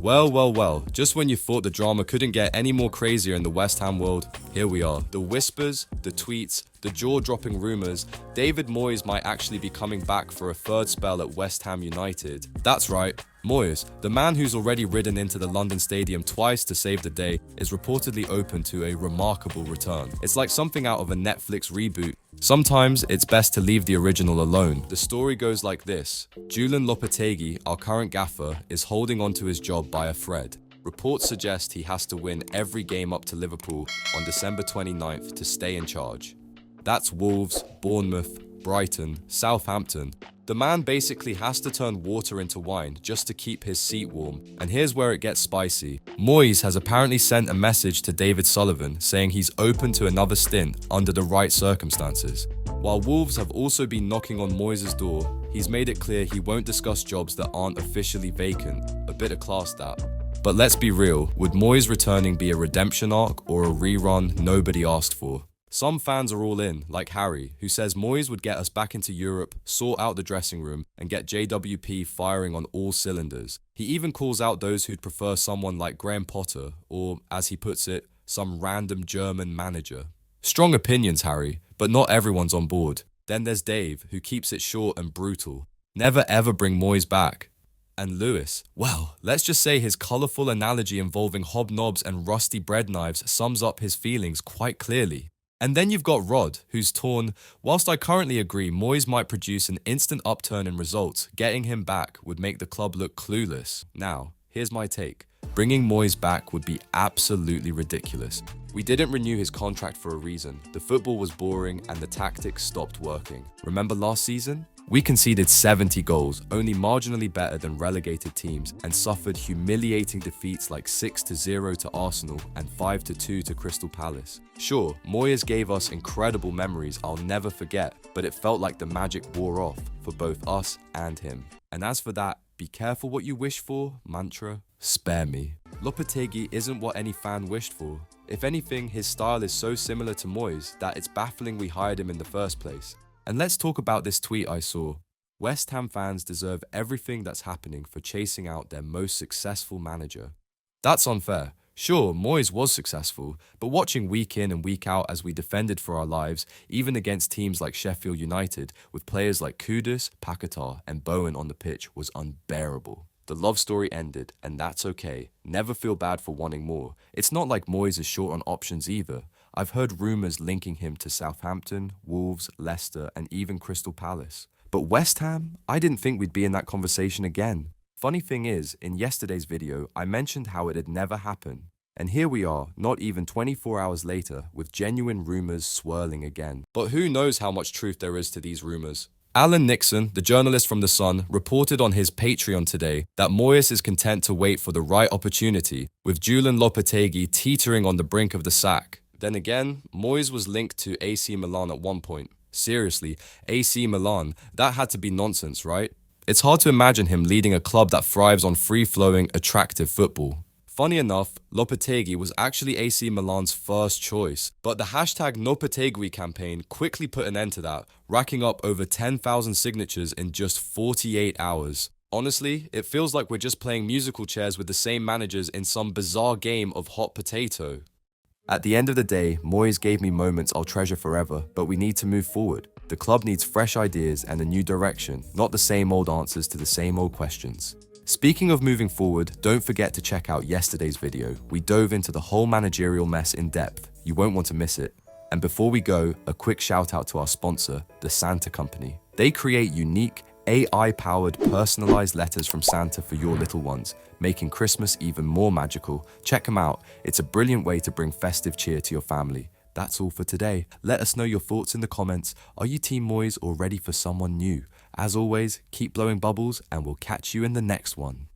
Well, just when you thought the drama couldn't get any more crazier in the West Ham world, here we are. The whispers, the tweets, the jaw-dropping rumours, David Moyes might actually be coming back for a third spell at West Ham United. That's right, Moyes, the man who's already ridden into the London Stadium twice to save the day, is reportedly open to a remarkable return. It's like something out of a Netflix reboot. Sometimes it's best to leave the original alone. The story goes like this. Julian Lopetegui, our current gaffer, is holding on to his job by a thread. Reports suggest he has to win every game up to Liverpool on December 29th to stay in charge. That's Wolves, Bournemouth, Brighton, Southampton. The man basically has to turn water into wine just to keep his seat warm. And here's where it gets spicy. Moyes has apparently sent a message to David Sullivan saying he's open to another stint under the right circumstances. While Wolves have also been knocking on Moyes' door, he's made it clear he won't discuss jobs that aren't officially vacant. A bit of class that. But let's be real, would Moyes returning be a redemption arc or a rerun nobody asked for? Some fans are all in, like Harry, who says Moyes would get us back into Europe, sort out the dressing room, and get JWP firing on all cylinders. He even calls out those who'd prefer someone like Graham Potter, or, as he puts it, some random German manager. Strong opinions, Harry, but not everyone's on board. Then there's Dave, who keeps it short and brutal. Never ever bring Moyes back. And Lewis, well, let's just say his colourful analogy involving hobnobs and rusty bread knives sums up his feelings quite clearly. And then you've got Rod, who's torn. Whilst I currently agree Moyes might produce an instant upturn in results, getting him back would make the club look clueless. Now, here's my take. Bringing Moyes back would be absolutely ridiculous. We didn't renew his contract for a reason. The football was boring and the tactics stopped working. Remember last season? We conceded 70 goals, only marginally better than relegated teams, and suffered humiliating defeats like 6-0 to Arsenal and 5-2 to Crystal Palace. Sure, Moyes gave us incredible memories I'll never forget, but it felt like the magic wore off for both us and him. And as for that, be careful what you wish for mantra, spare me. Lopetegui isn't what any fan wished for. If anything, his style is so similar to Moyes that it's baffling we hired him in the first place. And let's talk about this tweet I saw. West Ham fans deserve everything that's happening for chasing out their most successful manager. That's unfair. Sure, Moyes was successful, but watching week in and week out as we defended for our lives, even against teams like Sheffield United, with players like Kudus, Paquetá and Bowen on the pitch was unbearable. The love story ended, and that's okay. Never feel bad for wanting more. It's not like Moyes is short on options either. I've heard rumours linking him to Southampton, Wolves, Leicester, and even Crystal Palace. But West Ham? I didn't think we'd be in that conversation again. Funny thing is, in yesterday's video, I mentioned how it had never happened. And here we are, not even 24 hours later, with genuine rumours swirling again. But who knows how much truth there is to these rumours? Alan Nixon, the journalist from The Sun, reported on his Patreon today that Moyes is content to wait for the right opportunity, with Julian Lopetegui teetering on the brink of the sack. Then again, Moyes was linked to AC Milan at one point. Seriously, AC Milan, that had to be nonsense, right? It's hard to imagine him leading a club that thrives on free-flowing, attractive football. Funny enough, Lopetegui was actually AC Milan's first choice, but the hashtag #Nopetegui campaign quickly put an end to that, racking up over 10,000 signatures in just 48 hours. Honestly, it feels like we're just playing musical chairs with the same managers in some bizarre game of hot potato. At the end of the day, Moyes gave me moments I'll treasure forever, but we need to move forward. The club needs fresh ideas and a new direction, not the same old answers to the same old questions. Speaking of moving forward, don't forget to check out yesterday's video. We dove into the whole managerial mess in depth. You won't want to miss it. And before we go, a quick shout out to our sponsor, the Santa Company. They create unique, AI-powered personalized letters from Santa for your little ones, making Christmas even more magical. Check them out. It's a brilliant way to bring festive cheer to your family. That's all for today. Let us know your thoughts in the comments. Are you Team Moyes or ready for someone new? As always, keep blowing bubbles and we'll catch you in the next one.